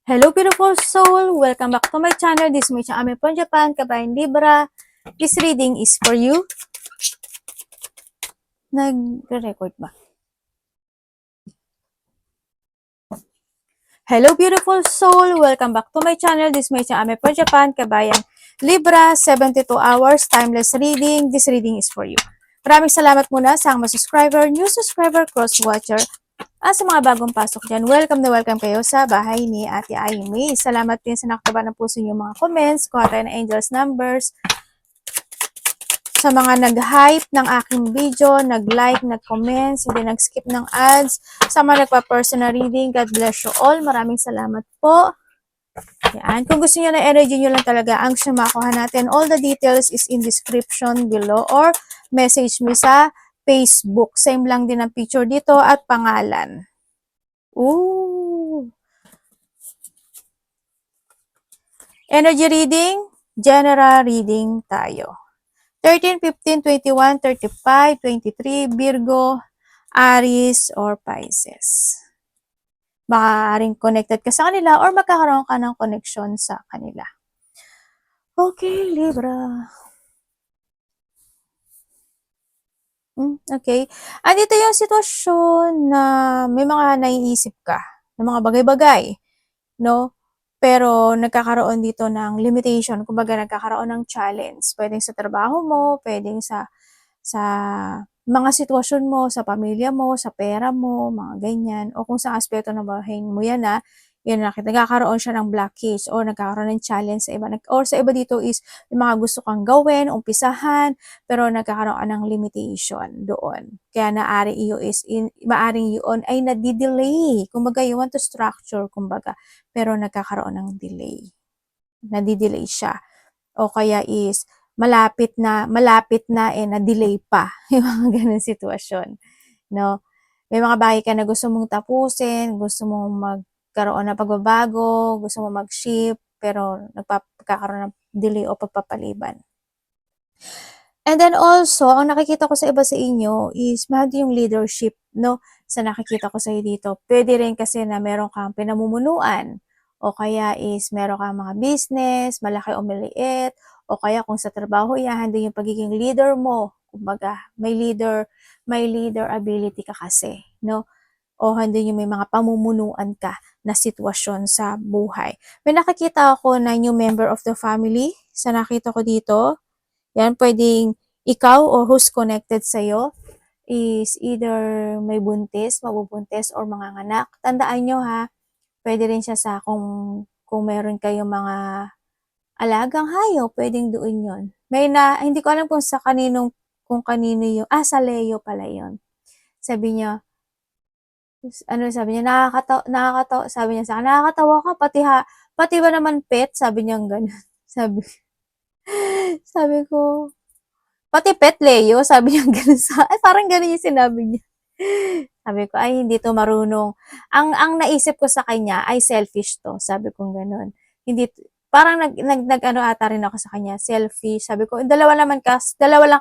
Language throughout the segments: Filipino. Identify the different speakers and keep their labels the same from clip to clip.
Speaker 1: Hello beautiful soul! Welcome back to my channel. This is Micha Ame from Japan, Kabayan Libra. This reading is for you. Nagre-record ba? Hello beautiful soul! Welcome back to my channel. This is Micha Ame from Japan, Kabayan Libra. 72 hours, timeless reading. This reading is for you. Maraming salamat muna sa mga subscriber, new subscriber, cross-watcher, sa mga bagong pasok dyan, welcome na welcome kayo sa bahay ni Ate Aimee. Salamat din sa nakataba ng puso yung mga comments, kuha tayo ng angels numbers, sa mga nag-hype ng aking video, nag-like, nag-comment, hindi nag-skip ng ads, sa mga nagpa-personal reading, God bless you all. Maraming salamat po. Yan. Kung gusto niyo na energy niyo lang talaga ang makuha natin, all the details is in description below or message me sa Facebook. Same lang din ang picture dito at pangalan. Ooh. Energy reading, general reading tayo. 13, 15, 21, 35, 23, Virgo, Aries, or Pisces. Baka rin connected ka sa kanila or magkakaroon ka ng connection sa kanila. Okay, Libra. Okay. Andito yung sitwasyon na may mga naiisip ka ng mga bagay-bagay, no? Pero nagkakaroon dito ng limitation, kumbaga nagkakaroon ng challenge. Pwedeng sa trabaho mo, pwedeng sa mga sitwasyon mo, sa pamilya mo, sa pera mo, mga ganyan. O kung sa aspeto ng buhay mo yan yun nagkakaroon siya ng blockage or nagkakaroon ng challenge sa iba. Or sa iba dito is yung mga gusto kang gawin, umpisahan, pero nagkakaroon ng limitation doon. Kaya maaring yun ay nadidelay. Kumbaga, you want to structure, kumbaga, pero nagkakaroon ng delay. Nadidelay siya. O kaya is, malapit na na-delay pa. Yung mga ganun sitwasyon. No? May mga bagay ka na gusto mong tapusin, gusto mong magkaroon ng pagbabago, gusto mong mag-ship, pero nagkakaroon ng delay o pagpapaliban. And then also, ang nakikita ko sa iba sa inyo is mahal yung leadership, no? Sa nakikita ko sa iyo dito. Pwede rin kasi na meron kang pinamumunuan o kaya is meron kang mga business, malaki o maliit, o kaya kung sa trabaho yan, din yung pagiging leader mo. Kumbaga, may leader ability ka kasi, no? O hindi yung may mga pamumunuan ka na sitwasyon sa buhay. May nakikita ako na new member of the family sa nakita ko dito. Yan, pwedeng ikaw or who's connected sa'yo is either may buntis, mabubuntis, or mga anak. Tandaan nyo ha, pwede rin siya sa kung meron kayong mga alagang hayop, pwedeng doon yon. Hindi ko alam kung kanino yung, sa Leo pala yon. Sabi niya, nakakatawa, sabi niya sa akin, nakakatawa ka, pati ba naman pet? Sabi niya gano'n. Sabi ko, pati pet Leo, sabi niya gano'n parang gano'n yung sinabi niya. Sabi ko, ay, hindi to marunong. Ang naisip ko sa kanya ay selfish to. Sabi ko gano'n. Hindi, parang nag-ano ata rin ako sa kanya, selfish. Sabi ko, dalawa lang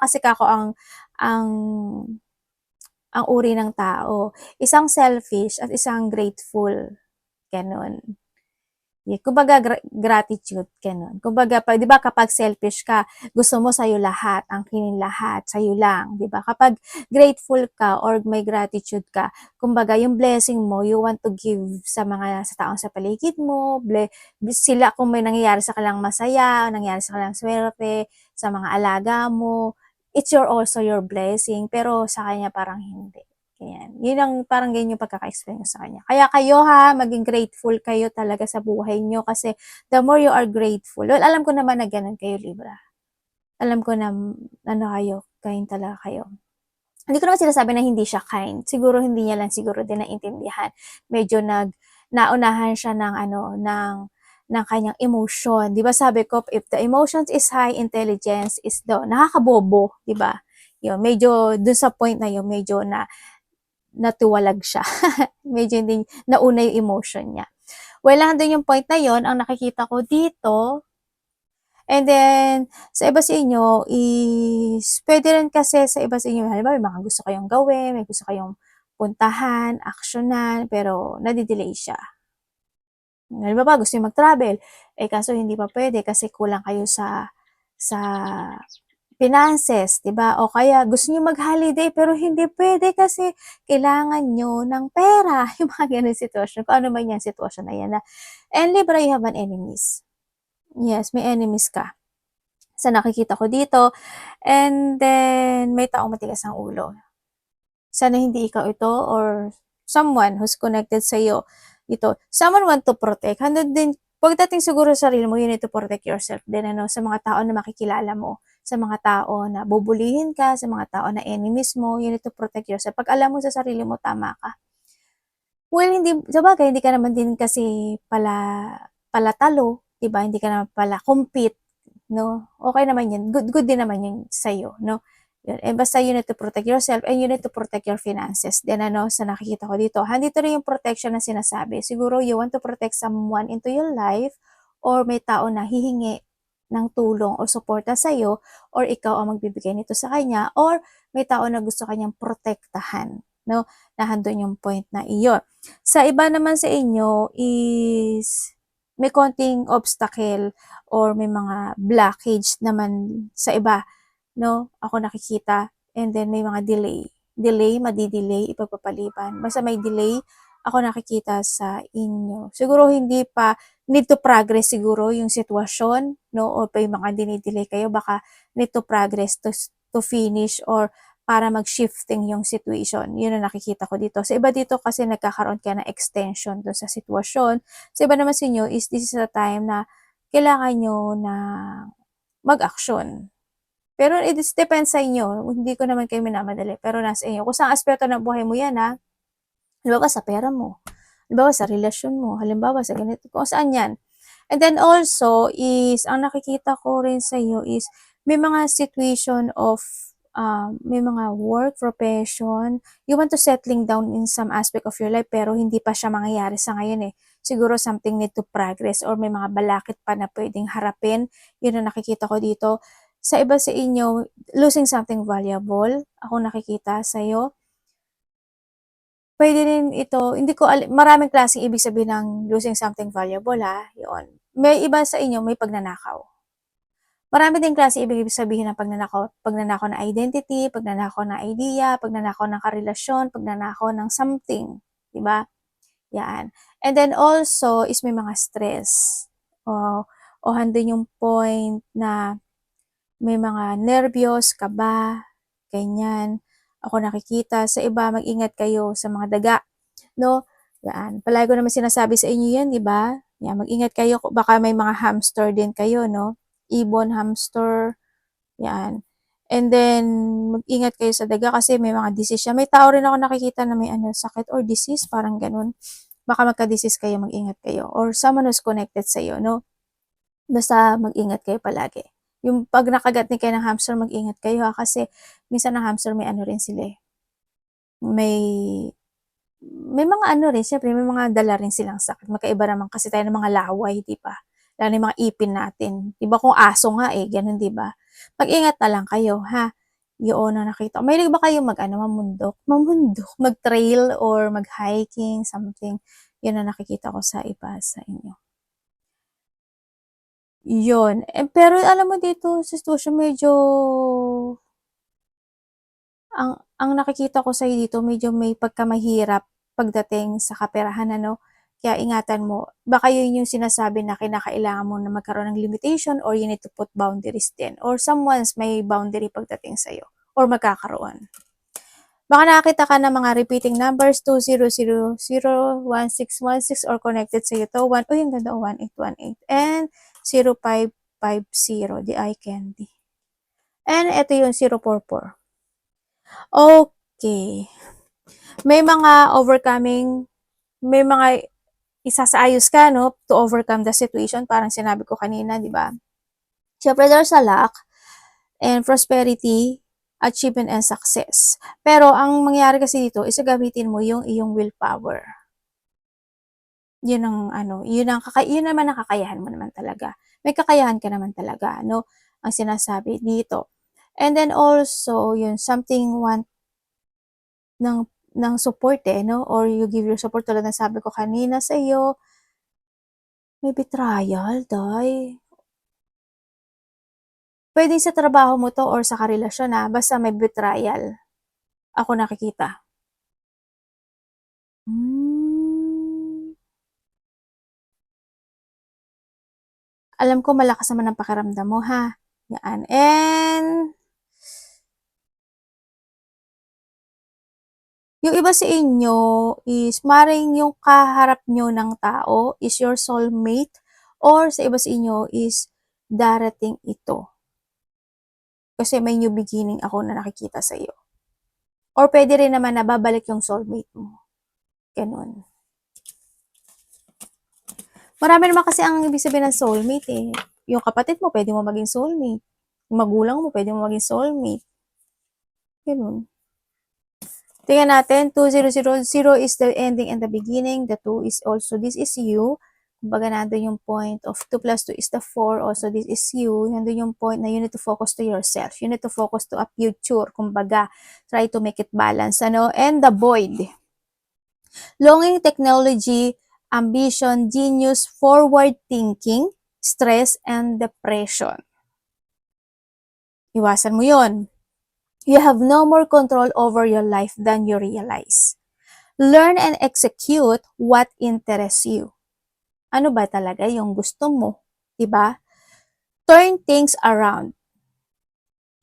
Speaker 1: kasi kako ang, ang uri ng tao. Isang selfish at isang grateful. Ganon. Kumbaga, gratitude, ganun. Kumbaga, di ba kapag selfish ka, gusto mo sa'yo lahat, ang kinin lahat, sa'yo lang, di ba? Kapag grateful ka or may gratitude ka, kumbaga, yung blessing mo, you want to give sa taong sa paligid mo, sila kung may nangyayari sa kanilang masaya, nangyayari sa kanilang swerte, sa mga alaga mo, it's also your blessing, pero sa kanya parang hindi. Ayan. Yun ang parang ganyan yung pagkaka-explain ko sa kanya. Kaya kayo maging grateful kayo talaga sa buhay nyo kasi the more you are grateful, well, alam ko naman na ganun kayo, Libra. Alam ko na, kind talaga kayo. Hindi ko naman sinasabi na hindi siya kind. Siguro hindi niya lang siguro din naintindihan. Medyo naunahan siya ng kanyang emotion. Di ba sabi ko, if the emotions is high, intelligence is low. Nakakabobo, di ba? Yun, medyo dun sa point na yun, medyo natuwalag siya. Medyo hindi nauna yung emotion niya. Well, nandun yung point na yon ang nakikita ko dito. And then, sa iba sa inyo is, pwede rin kasi sa iba sa inyo, halimbawa, may mga gusto kayong gawin, may gusto kayong puntahan, aksyonan, pero nadidelay siya. Halimbawa, gusto niyo mag-travel, eh, kaso hindi pa puwede kasi kulang kayo sa finances, 'di ba? O kaya gusto niyo mag-holiday pero hindi puwede kasi kailangan niyo ng pera, yung mga gano'ng sitwasyon, kung ano man yang sitwasyon na 'yan na and Libra, you have an enemies. Yes, may enemies ka sa nakikita ko dito and then may taong matigas ang ulo. Sana hindi ikaw ito or someone who's connected sa'yo ito. Someone want to protect. Handun din pagdating siguro sa sarili mo, you need to protect yourself din ano, sa mga tao na makikilala mo, sa mga tao na bubulihin ka, sa mga tao na enemies mo, you need to protect yourself. 'Pag alam mo sa sarili mo tama ka. Well, hindi sabagay hindi ka naman din kasi pala talo, 'di ba? Hindi ka naman pala compete, 'no? Okey naman 'yun, good din naman 'yun sa'yo, 'no? 'Yun, eh, basta you need to protect yourself and you need to protect your finances din ano, sa nakikita ko dito. Andito rin yung protection na sinasabi. Siguro you want to protect someone into your life or may tao na hihingi ng tulong o suporta sa'yo or ikaw ang magbibigay nito sa kanya or may tao na gusto ka niyang protektahan, 'no? Na andun yung point na iyon. Sa iba naman sa inyo is may konting obstacle or may mga blockage naman sa iba, 'no, ako nakikita and then may mga delay. Delay, madi-delay, ipagpapaliban. Basta may delay ako nakikita sa inyo. Siguro hindi pa need to progress siguro yung sitwasyon, 'no, o may mga dine-delay kayo baka need to progress to finish or para mag-shifting yung situation. Yun ang nakikita ko dito. Sa iba dito kasi nagkakaroon ka ng extension dun sa sitwasyon. Sa iba naman sa inyo is this is a time na kailangan nyo na mag-action. Pero it is depends sa inyo. Hindi ko naman kayo minamadali, pero nasa inyo. Kung saang aspeto ng buhay mo yan, ha? Halimbawa sa pera mo, halimbawa sa relasyon mo, halimbawa sa ganito, kung saan yan. And then also is, ang nakikita ko rin sa iyo is, may mga situation of, may mga work, profession, you want to settling down in some aspect of your life, pero hindi pa siya mangyayari sa ngayon eh. Siguro something need to progress or may mga balakid pa na pwedeng harapin. Yun ang nakikita ko dito. Sa iba sa inyo, losing something valuable, ako nakikita sa iyo. Puwede rin ito, hindi ko maraming klaseng ibig sabihin ng losing something valuable, yun. May iba sa inyo may pagnanakaw. Marami ding klase ibig sabihin ng pagnanakaw, pagnanakaw ng identity, pagnanakaw ng idea, pagnanakaw ng karelasyon, pagnanakaw ng something, 'di ba? 'Yan. And then also is may mga stress, o andun yung point na may mga nerbiyos, kaba, ganyan. Ako nakikita. Sa iba, mag-ingat kayo sa mga daga, 'no? Yan, palagi ko naman sinasabi sa inyo 'yan, 'di ba? Yan, mag-ingat kayo baka may mga hamster din kayo, 'no? Ibon, hamster, yan. And then mag-ingat kayo sa daga kasi may mga disease siya. May tao rin ako nakikita na may ano, sakit or disease, parang gano'n. Baka magka-disease kayo, mag-ingat kayo or someone who's connected sa'yo, 'no? Basta mag-ingat kayo palagi. Yung 'pag nakagat din kayo ng hamster, mag-ingat kayo, kasi minsan ang hamster may ano rin sila, may mga ano rin, siyempre may mga dala rin silang sakit. Magkaiba naman kasi tayo ng mga laway, 'di ba? Lalo na yung mga ipin natin. 'Di ba kung aso nga, gano'n, 'di ba? Mag-ingat na lang kayo, ha? Yoon ang nakita ko. Mahilig ba kayo mag-ano, mamundok, mag-trail or mag-hiking, something? 'Yun ang nakikita ko sa iba sa inyo. 'Yun, pero alam mo dito sa sitwasyon medyo ang nakikita ko sa'yo dito medyo may pagkamahirap pagdating sa kaperahan ano, kaya ingatan mo. Baka yun yung sinasabi na kinakailangan mo na magkaroon ng limitation or you need to put boundaries din or someone's may boundary pagdating sa'yo or magkakaroon. Baka nakakita ka ng mga repeating numbers 20001616 or connected sa'yo 'to uy ang ganda 1818 and 0550, the eye candy. And eto yung 044. Okay. May mga overcoming, may mga isasaayos ka, 'no, to overcome the situation parang sinabi ko kanina, 'di ba? Siyempre there's a luck and prosperity, achievement and success. Pero ang mangyayari kasi dito is gagamitin mo yung iyong willpower. Yun ang ano, yun naman ang kakayahan mo naman talaga. May kakayahan ka naman talaga, 'no, ang sinasabi dito. And then also, yun something want ng support, 'no, or you give your support tulad ng sabi ko kanina sa iyo. May betrayal, day. Pwede sa trabaho mo 'to or sa karelasyon, basta may betrayal, ako nakikita. Hmm. Alam ko malakas naman ang pakiramdam mo, ha, yan. And yung iba sa inyo is maaaring yung kaharap niyo ng tao is your soulmate or sa iba sa inyo is darating ito. Kasi may new beginning ako na nakikita sa'yo. Or pwede rin naman na babalik yung soulmate mo, gano'n. Marami naman kasi ang ibig sabihin ng soulmate, eh. Yung kapatid mo pwede mo maging soulmate, yung magulang mo pwede mo maging soulmate, gano'n. Tingnan natin, 2000 is the ending and the beginning, the 2 is also, this is you. Kumbaga nandun yung point of 2 plus 2 is the 4, also this is you. Nandun yung point na you need to focus to yourself. You need to focus to a future. Kumbaga, try to make it balance. And the void. Longing, technology, ambition, genius, forward thinking, stress, and depression. Iwasan mo yon. You have no more control over your life than you realize. Learn and execute what interests you. Ano ba talaga yung gusto mo? Diba? Turn things around.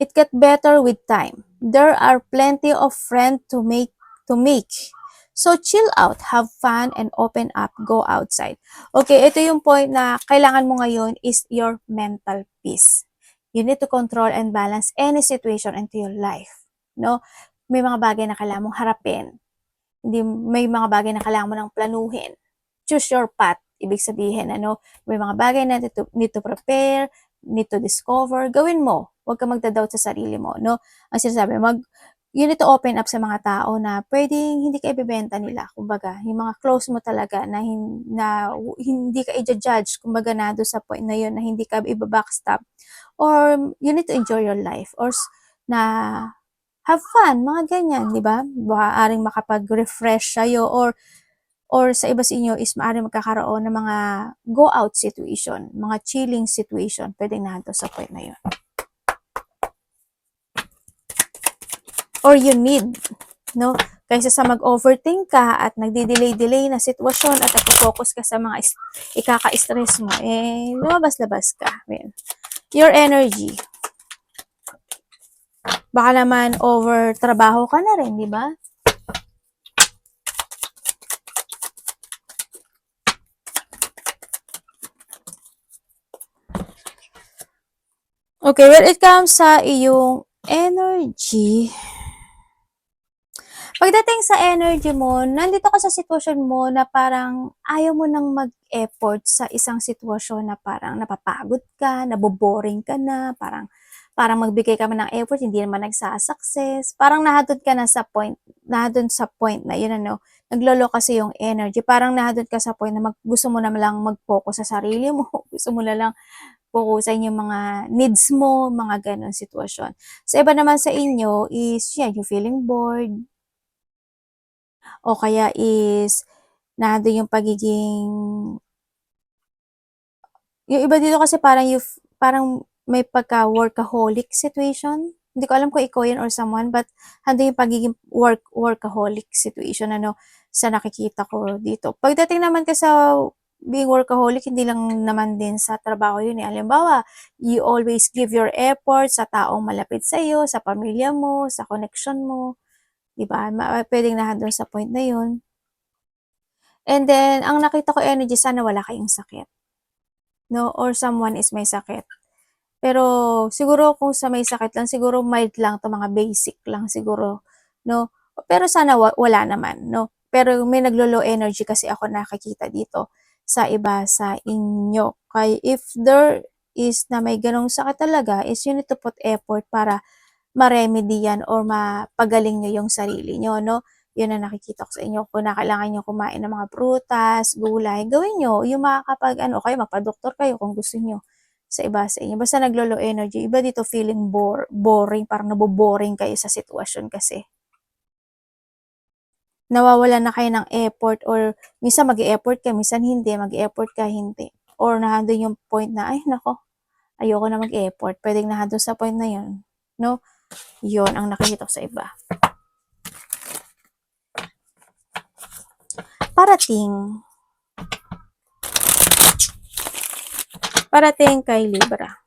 Speaker 1: It get better with time. There are plenty of friends to make. So chill out, have fun, and open up, go outside. Okay, ito yung point na kailangan mo ngayon is your mental peace. You need to control and balance any situation into your life. No? May mga bagay na kailangan mong harapin. Hindi, may mga bagay na kailangan mo nang planuhin. Choose your path. Ibig sabihin, may mga bagay na need to prepare, need to discover, gawin mo. Huwag ka magda-doubt sa sarili mo, no? Ang sinasabi, you need to open up sa mga tao na pwedeng hindi ka ibebenta nila. Kumbaga, yung mga close mo talaga na hindi ka i-judge, kumbaga na doon sa point na yun na hindi ka i-backstab. Or you need to enjoy your life. Or na have fun, mga ganyan, di ba? Maaaring makapag-refresh sa'yo or sa iba sa inyo is maaaring magkakaroon ng mga go out situation, mga chilling situation, pwedeng nandun sa point na yun. Or you need, no? Kaysa sa mag-overthink ka at nagdi-delay na sitwasyon at nag-focus ka sa mga ikaka-stress mo, lumabas-labas ka. Your energy. Baka naman over trabaho ka na rin, di ba? Okay, when it comes sa iyong energy, pagdating sa energy mo, nandito ka sa sitwasyon mo na parang ayaw mo nang mag-effort sa isang sitwasyon na parang napapagod ka, naboboring ka na, parang magbigay ka man ng effort, hindi naman nagsasucess, parang nahadod ka na sa point, sa point na yun naglolo kasi yung energy, parang nahadod ka sa point na gusto mo na lang mag-focus sa sarili mo, gusto mo na lang fokusan yung mga needs mo, mga ganun sitwasyon. Sa iba naman sa inyo is, you feeling bored, o kaya is, nandun yung pagiging, yung iba dito kasi parang may pagka-workaholic situation. Hindi ko alam kung ikaw yan or someone, but hando yung pagiging workaholic situation, sa nakikita ko dito. Pagdating naman ka sa being workaholic, hindi lang naman din sa trabaho yun. Halimbawa, you always give your effort sa taong malapit sa iyo, sa pamilya mo, sa connection mo. Diba? Pwedeng nandun sa point na yun. And then, ang nakita ko energy, sana wala kayong sakit. No? Or someone is may sakit. Pero, siguro kung sa may sakit lang, siguro mild lang to, mga basic lang siguro. No? Pero sana wala naman. No? Pero may naglo-low energy kasi ako nakikita dito sa iba sa inyo. Kaya if there is na may ganong sakit talaga, is you need to put effort para ma-remedy yan or mapagaling nyo yung sarili nyo, no? Yun ang nakikita ko sa inyo. Kung kailangan nyo kumain ng mga prutas, gulay, gawin nyo. Yung kayo, magpa-doktor kayo kung gusto nyo sa iba sa inyo. Basta naglo-low energy. Iba dito feeling boring, parang naboboring kayo sa sitwasyon kasi. Nawawala na kayo ng effort or minsan mag-e-effort ka, minsan hindi, mag-e-effort ka, hindi. or nandun yung point na, ay nako, ayoko na mag-effort. Pwedeng nandun sa point na yun. No? Yun ang nakikita ko sa iba. Parating. Parating kay Libra.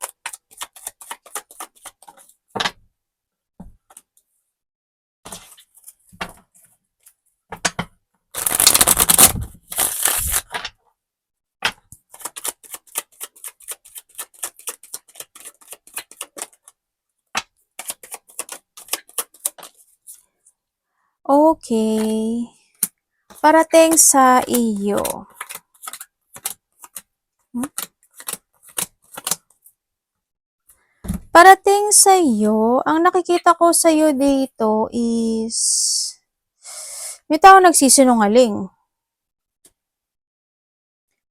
Speaker 1: Okay. Parating sa iyo. Parating sa iyo, ang nakikita ko sa iyo dito is may taong nagsisinungaling.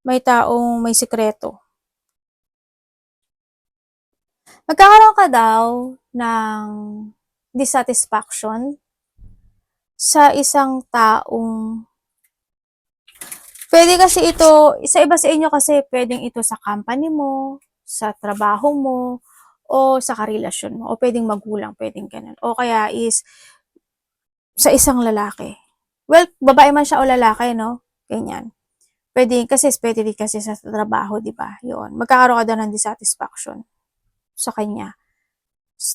Speaker 1: May taong may sikreto. Magkakaroon ka daw ng dissatisfaction sa isang taong pwede kasi ito, sa iba sa inyo kasi pwedeng ito sa company mo, sa trabaho mo, o sa karelasyon mo, o pwedeng magulang, pwedeng ganun. O kaya is sa isang lalaki. Well, babae man siya o lalaki, no? Ganyan. Pwede din kasi sa trabaho, di ba? Yun. Magkakaroon ka daw ng dissatisfaction sa kanya.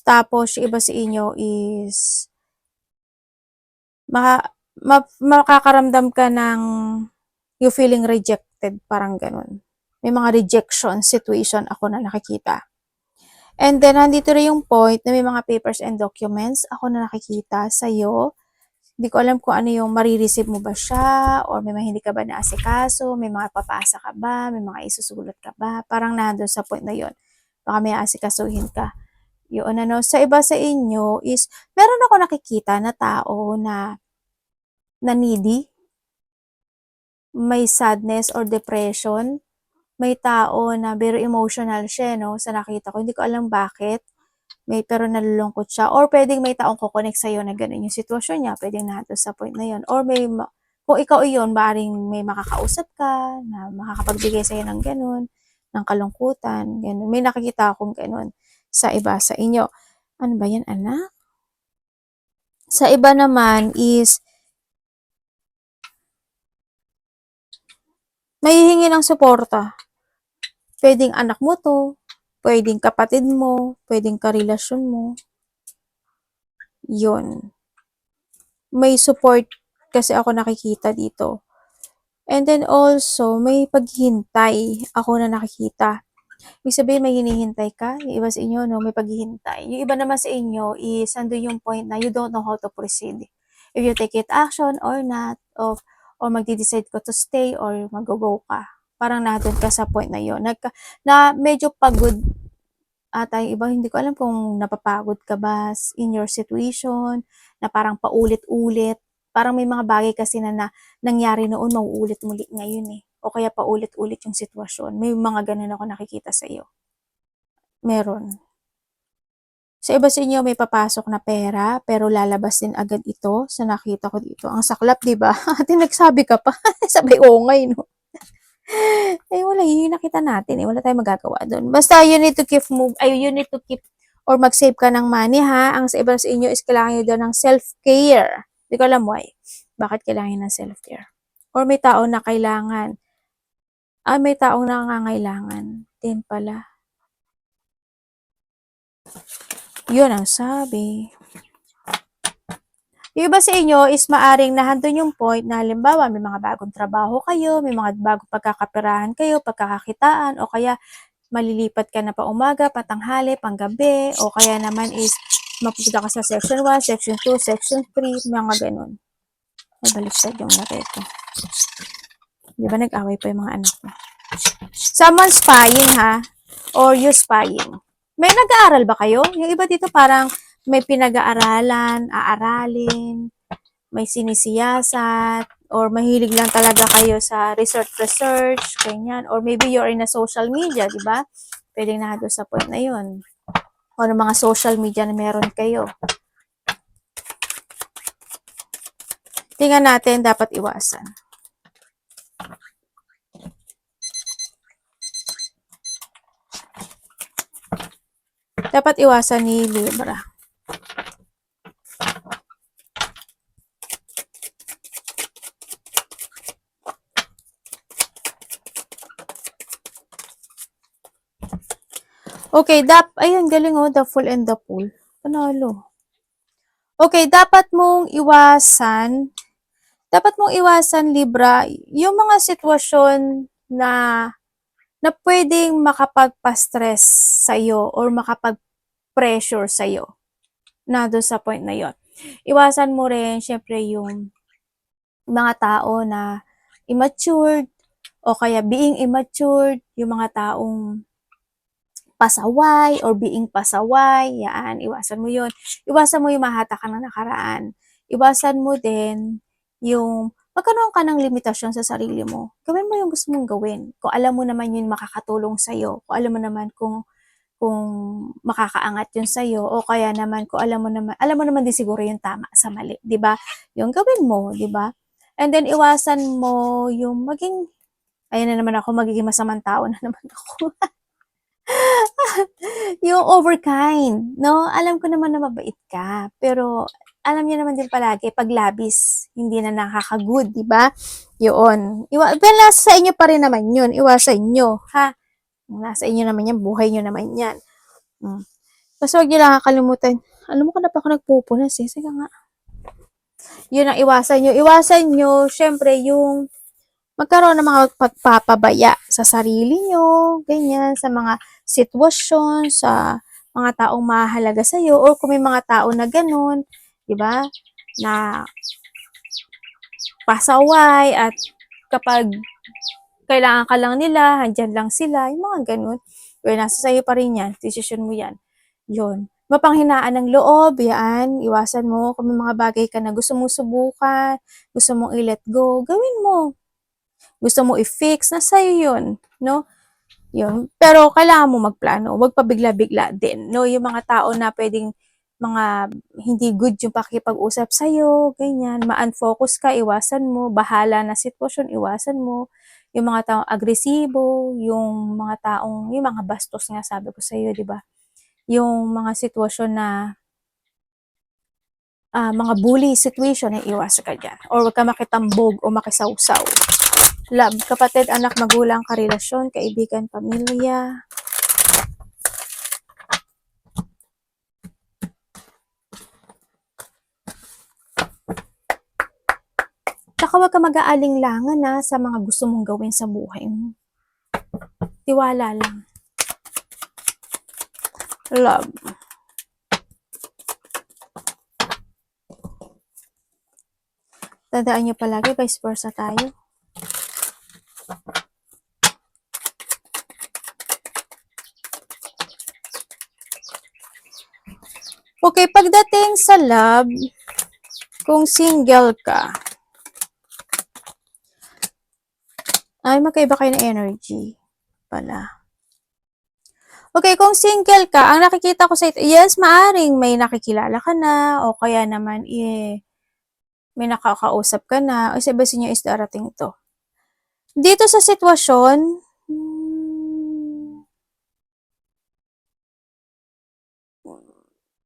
Speaker 1: Tapos, yung iba sa inyo is makakaramdam ka ng you feeling rejected, parang ganun. May mga rejection situation ako na nakikita. And then, nandito rin yung point na may mga papers and documents ako na nakikita sa'yo. Hindi ko alam kung ano yung marireceive mo ba siya, or may mga hindi ka ba naasikaso, may mga papasa ka ba, may mga isusulat ka ba, parang nandun sa point na yon. Baka may asikasuhin ka. Yun, ano, sa iba sa inyo is, meron ako nakikita na tao na needy, may sadness or depression, may tao na very emotional siya, no, sa nakita ko. Hindi ko alam bakit. Pero nalulungkot siya. Or pwedeng may taong kukonek sa'yo na ganun yung sitwasyon niya. Pwedeng nato sa point na yun. Or kung ikaw iyon, maaaring may makakausap ka na makakapagbigay sa'yo ng ganun, ng kalungkutan, ganun. May nakikita akong ganun sa iba sa inyo. Ano ba yan, anak? Sa iba naman is, mahihingi ng suporta. Pwedeng anak mo to, pwedeng kapatid mo, pwedeng karelasyon mo. Yun. May support kasi ako nakikita dito. And then also, may paghintay ako na nakikita. Ibig sabihin, may hinihintay ka. Yung iba sa inyo, no, may paghihintay. Yung iba naman sa inyo is, andun yung point na you don't know how to proceed. If you take it action or not, or magdi-decide ko to stay or mag-go ka. Parang nandun ka sa point na yun. Na medyo pagod ata yung iba, hindi ko alam kung napapagod ka ba in your situation, na parang paulit-ulit. Parang may mga bagay kasi na nangyari noon, mauulit muli ngayon eh. O kaya paulit-ulit yung sitwasyon. May mga ganun ako nakikita sa iyo. Meron. Sa iba sa inyo may papasok na pera, pero lalabas din agad ito sa nakita ko dito. Ang saklap, di ba? Ate, nagsabi ka pa. Sabay ongay, no? Eh, wala, yun yung nakita natin eh. Wala tayong magagawa doon. Basta you need to keep or mag-save ka ng money ha. Ang sa iba sa inyo is kailangan nyo doon ng self-care. Hindi ko alam why. Bakit kailangan ng self-care? Or may tao na kailangan. May taong nangangailangan din pala. Yun ang sabi. Yung iba sa inyo is maaring nahandun yung point na halimbawa may mga bagong trabaho kayo, may mga bagong pagkakaperahan kayo, pagkakakitaan, o kaya malilipat ka na pa umaga, patanghali, panggabi, o kaya naman is mapupunta ka sa section 1, section 2, section 3, mga ganun. Ay, baliktad yung lagay ko. Di ba nag-away pa yung mga anak ko? Someone spying ha? Or you spying? May nag-aaral ba kayo? Yung iba dito parang may pinag-aaralan, aaralin, may sinisiyasat, or mahilig lang talaga kayo sa research, ganyan. Or maybe you're in a social media, di ba? Pwedeng na doon sa point na yun. O mga social media na meron kayo. Tingnan natin, dapat iwasan. Dapat iwasan ni Libra. Okay, ayun, galing oh, the fool and the fool. Panalo. Okay, dapat mong iwasan, Libra, yung mga sitwasyon na pwedeng makapagpa-stress sa'yo or makapag-pressure sa'yo na doon sa point na yon. Iwasan mo rin, syempre, yung mga tao na immature o kaya being immature, yung mga taong pasaway or being pasaway, yan, iwasan mo yun. Iwasan mo yung mahatakan ng nakaraan. Iwasan mo din yung magkaroon ka ng limitasyon sa sarili mo. Gawin mo yung gusto mong gawin. Kung alam mo naman yun makakatulong sa'yo, kung alam mo naman kung makakaangat yun sa'yo, o kaya naman kung alam mo naman din siguro yung tama sa mali, di ba? Yung gawin mo, di ba? And then iwasan mo yung ayan na naman ako, magiging masamang tao na naman ako. Yung overkind, no? Alam ko naman na mabait ka, pero alam niyo naman din palagi, pag labis, hindi na nakaka-good, di ba? Yun. Well, nasa sa inyo pa rin naman yun. Iwasan nyo, ha? Nasa inyo naman yan, buhay nyo naman yan. Basta huwag nyo lang kakalimutan. Alam mo, kanina pa ako nagpupunas eh. Sige nga. Yun ang iwasan nyo. Iwasan nyo, syempre, yung magkaroon ng mga pagpapabaya sa sarili nyo, ganyan, sa mga sitwasyon, sa mga taong mahalaga sa'yo, or kung may mga tao na ganun, di ba, na pasaway, at kapag kailangan ka lang nila, handyan lang sila, yung mga ganun. Well, nasa sa'yo pa rin yan, decision mo yan. Yun. Mapanghinaan ng loob, yan, iwasan mo. Kung may mga bagay ka na gusto mong subukan, gusto mong i-let go, gawin mo. Gusto mo i-fix, nasa iyo yun, no? Yun. Pero kailangan mo magplano, wag pabigla-bigla din, no? Yung mga tao na pwedeng mga hindi good yung pakikipag-usap sa'yo, ganyan, ma-unfocus ka, iwasan mo, bahala na sitwasyon, iwasan mo. Yung mga taong agresibo, yung mga bastos nga sabi ko sa'yo, di ba? Yung mga sitwasyon na mga bully situation, ay iwasan ka dyan. Or wag ka makitambog o makisawsaw. Love, kapatid, anak, magulang, karelasyon, kaibigan, pamilya. Tsaka huwag ka mag-aalinlangan sa mga gusto mong gawin sa buhay mo. Tiwala lang. Love. Tandaan nyo palagi, vice versa tayo. Okay, pagdating sa love, kung single ka, ay magkaiba kayo ng energy pala. Okay, kung single ka, ang nakikita ko sa ito, yes, maaring may nakikilala ka na, o kaya naman, may nakakausap ka na, o iba sa inyo is darating to. Dito sa sitwasyon,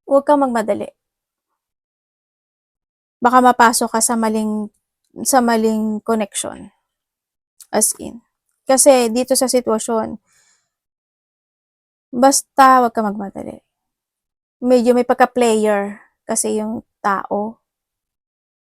Speaker 1: huwag kang magmadali. Baka mapasok ka sa maling connection. As in. Kasi dito sa sitwasyon, basta huwag kang magmadali. Medyo may pagka-player kasi yung tao.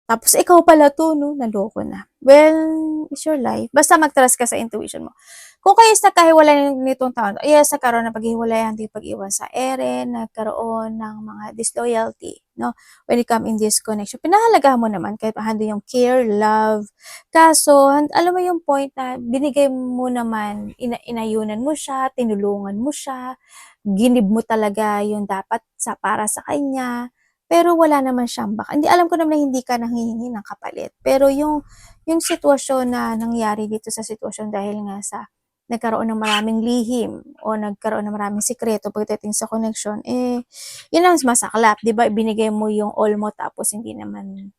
Speaker 1: Tapos ikaw pala to, no? Naloko na. Well, it's your life. Basta mag-trust ka sa intuition mo. Kung kayo is nagkahiwalay nitong taon, yes, nagkaroon ng paghiwalayan, di pag-iwan sa ere, nagkaroon ng mga disloyalty, no? When it come in this connection, pinahalagahan mo naman kahit hando yung care, love. Kaso, alam mo yung point na binigay mo naman, inayunan mo siya, tinulungan mo siya, ginib mo talaga yung dapat para sa kanya, pero wala naman siyang hindi, alam ko naman na hindi ka nanghihingi ng kapalit. Pero yung sitwasyon na nangyari dito sa sitwasyon dahil nga sa nagkaroon ng maraming lihim o nagkaroon ng maraming sikreto pagdating sa connection, yun ang masaklap, di ba? Ibinigay mo yung all mo tapos hindi naman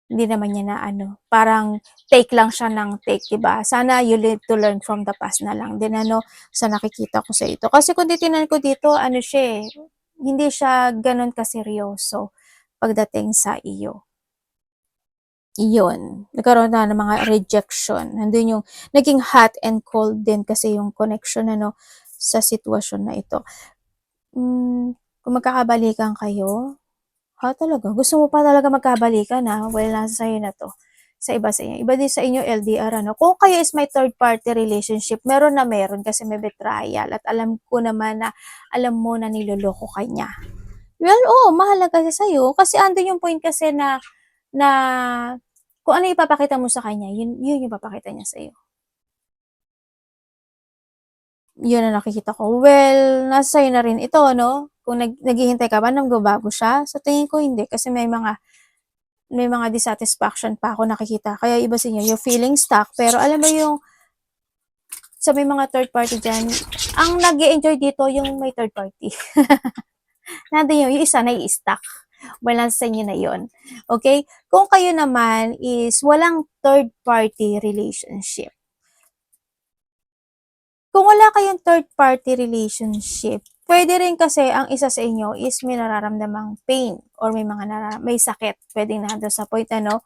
Speaker 1: Hindi naman niya na ano, parang take lang siya ng take, 'di ba? Sana you live to learn from the past na lang din ano, sa nakikita ko sa ito. Kasi kung titingnan ko dito, ano siya, eh, hindi siya gano'n kaseryoso pagdating sa iyo. Iyon, nagkaroon na ng mga rejection. Nandun yung naging hot and cold din kasi yung connection ano, sa sitwasyon na ito. Kung magkakabalikan kayo, talaga gusto mo pa talaga magkabalikan, well nasa sa'yo na 'to, sa iba sa inyo. Iba din sa inyo LDR ano. Kung kayo is may third party relationship, meron na meron kasi may betrayal at alam ko naman na alam mo na niloloko ka niya. Well, oo, mahalaga siya sa'yo kasi andun yung point kasi na na kung ano ipapakita mo sa kanya, yun yung ipapakita niya sa'yo. Yun ang nakikita ko. Well, nasa sa'yo na rin ito 'no, kung naghihintay ka ba na magbabago siya? Sa tingin ko hindi kasi may mga dissatisfaction pa ako nakikita. Kaya iba sa inyo, you're feeling stuck, pero alam mo yung sa may mga third party diyan, ang nag-e-enjoy dito yung may third party. Nandun yung isa nai-stuck. Well, nasa sa inyo na yun. Okay? Kung kayo naman is walang third party relationship, kung wala kayong third party relationship, pwede rin kasi ang isa sa inyo is may nararamdamang pain or may sakit. Pwedeng nandun sa point ano,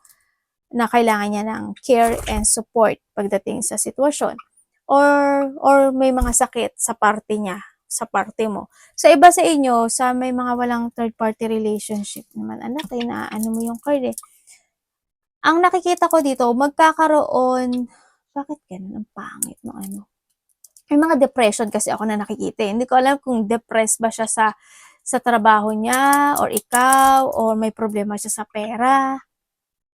Speaker 1: na kailangan niya ng care and support pagdating sa sitwasyon. Or may mga sakit sa parte niya, sa parte mo. Sa iba sa inyo, sa may mga walang third party relationship naman, anak, na ano mo yung card eh. Ang nakikita ko dito, magkakaroon, bakit ganun? Ang pangit no ano. May mga depression kasi ako na nakikita eh. Hindi ko alam kung depressed ba siya sa trabaho niya or ikaw or may problema siya sa pera.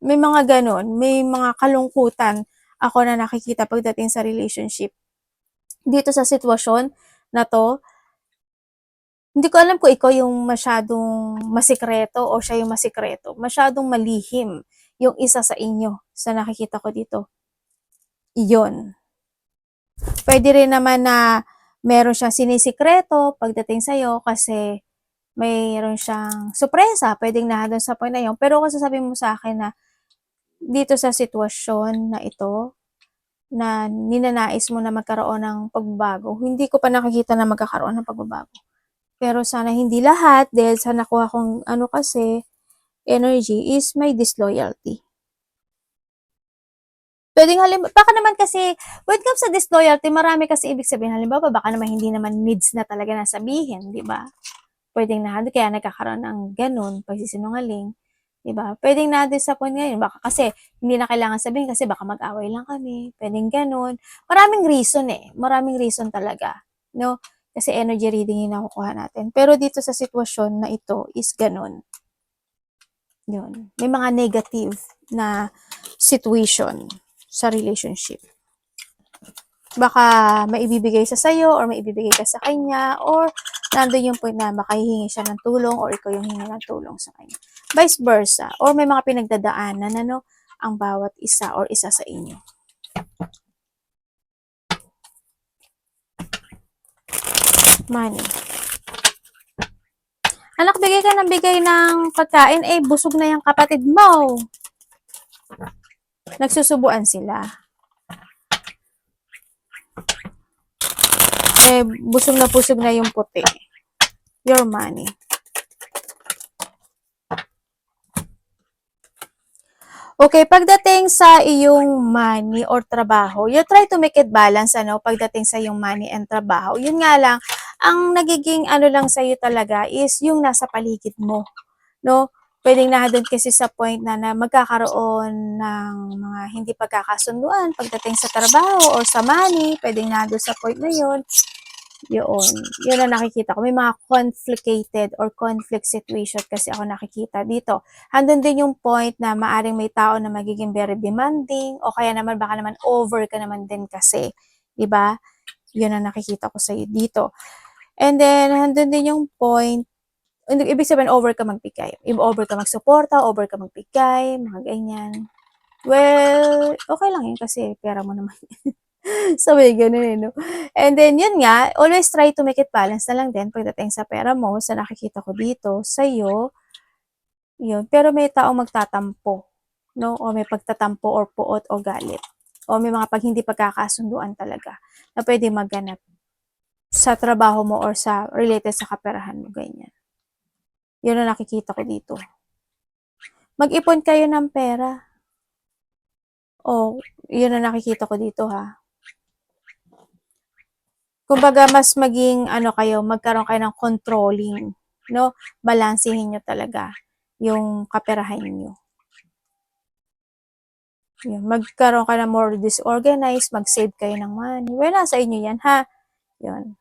Speaker 1: May mga gano'n, may mga kalungkutan ako na nakikita pagdating sa relationship. Dito sa sitwasyon na 'to, hindi ko alam kung ikaw yung masyadong masikreto o siya yung masikreto. Masyadong malihim yung isa sa inyo sa nakikita ko dito. Iyon. Puwede rin naman na meron siyang sinisikreto pagdating sa'yo kasi mayroon siyang sorpresa, puwedeng nandun sa point na yun. Pero kung sasabihin mo sa'kin na dito sa sitwasyon na ito, na ninanais mo na magkaroon ng pagbabago, hindi ko pa nakikita na magkakaroon ng pagbabago. Pero sana hindi lahat dahil sa nakuha kong ano kasi, energy is may disloyalty. Puwedeng baka naman kasi when it comes sa disloyalty, marami kasi ibig sabihin. Halimbawa, baka naman hindi naman needs na talaga na sabihin, 'di ba? Puwedeng na kaya nagkakaroon ng gano'n, pagsisinungaling, 'di ba? Puwedeng nandun sa point ngayon, baka kasi hindi na kailangan sabihin kasi baka mag-away lang kami, puwedeng gano'n. Maraming reason talaga, 'no? Kasi energy reading yung nakukuha natin. Pero dito sa sitwasyon na ito is gano'n. 'Yun, may mga negative na situation sa relationship. Baka maibibigay siya sa'yo or maibibigay ka sa kanya or nandun yung point na baka hihingi siya ng tulong or ikaw yung hingi ng tulong sa kanya. Vice versa. Or may mga pinagdadaanan ano, ang bawat isa or isa sa inyo. Money. Anak, bigay ka ng bigay ng pagkain, busog na yung kapatid mo. Nagsusubuan sila. Busog na yung puti. Your money. Okay, pagdating sa iyong money or trabaho, you try to make it balance, ano, pagdating sa iyong money and trabaho. Yun nga lang, ang nagiging ano lang sa'yo talaga is yung nasa paligid mo, no? Pwedeng nandun kasi sa point na magkakaroon ng mga hindi pagkakasunduan pagdating sa trabaho or sa money, pwedeng nandun sa point na yun. Yun ang nakikita ko. May mga conflicted or conflict situation kasi ako nakikita dito. Handun din yung point na maaring may tao na magiging very demanding o kaya naman baka naman over ka naman din kasi. 'Di ba? Yun ang nakikita ko sa dito. And then, handun din yung point, ibig sabihin over ka magbigay. Over ka magsuporta, over ka magbigay, mga ganyan. Well, okay lang yun kasi pera mo naman. Sabi gano'n eh, 'no? And then yun nga, always try to make it balance na lang din pagdating sa pera mo, sa nakikita ko dito sa'yo, yun. Pero may taong magtatampo. no? O may pagtatampo or puot o galit. O may mga pag hindi pagkakasunduan talaga na pwede maganap sa trabaho mo or sa related sa kaperahan mo, ganyan. Yun ang nakikita ko dito. Mag-ipon kayo ng pera. O, yun ang nakikita ko dito ha. Kumbaga, mas maging, magkaroon kayo ng controlling, no? Balansehin nyo talaga yung kaperahan nyo. Yun, magkaroon ka na more disorganized, mag-save kayo ng money. Well, nasa inyo yan, ha? Yun.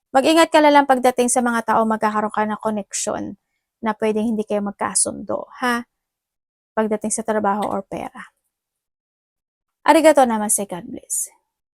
Speaker 1: Mag-ingat ka lang pagdating sa mga tao, magkakaroon ka ng connection na pwedeng hindi kayo magkasundo, ha? Pagdating sa trabaho or pera. Arigato namaste, God bless.